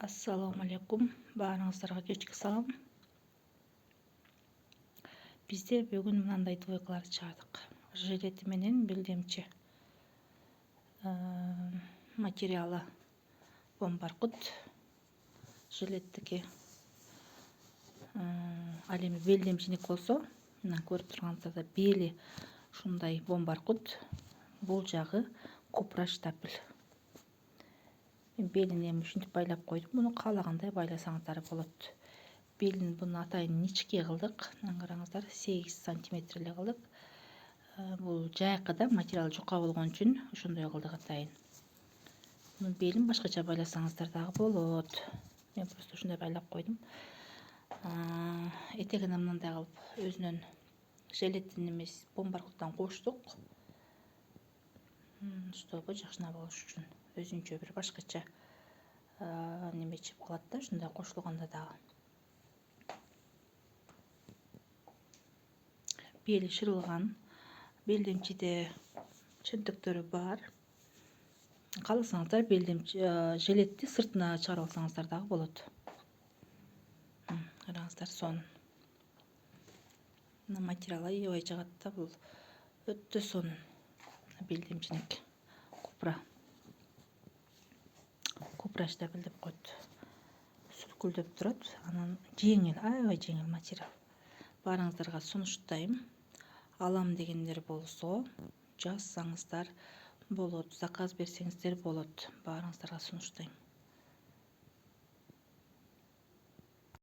Assalamu алейкум. Баарыңыздарга кечки салам. Бизде бүгүн мындай двойкаларды чыгардык. Жилети менен билдемчи. Материалы бомбаркут. Жилеттики. Ал эми белдемчиник болсо, мына көрүп турганыңыздардай бели ушундай бомбаркут, бул жагы купра штапель. Белин эми ушинтип байлап койдум. Муну каалагандай байласаңыздар болот. Белин буну атайын ничке кылдык. Мына караңыздар, 8 сантиметр эле кылдык. Бул жайкыда материал жука болгон үчүн ошондой кылдык атайын. Муну белин башкача байласаңыздар дагы болот. Мен просто ушундай байлап койдум. Этегине мындай кылып өзүнөн желеттин эмес бомбаркуттан коштук. Чтобы жакшына болуш үчүн өзүнчө бир башкача неме чип калат да, ушундай кошулганда дагы. Бели шырылган, белдемчиде чөнтөктөрү бар. Кааласаңыздар белдемчи жилетти сыртына чыгарып алсаңыздар дагы болот. Караңыздар, сонун. Мына материал аябай жагат да, бул өтө сонун белдемчиник. Купра штапель деп коет. Сүркүлдөп турат, анан жеңил, аябай жеңил материал. Баарыңыздарга сунуштайм. Алам дегендер болсо, жазсаңыздар болот, заказ берсеңиздер болот. Баарыңыздарга сунуштайм.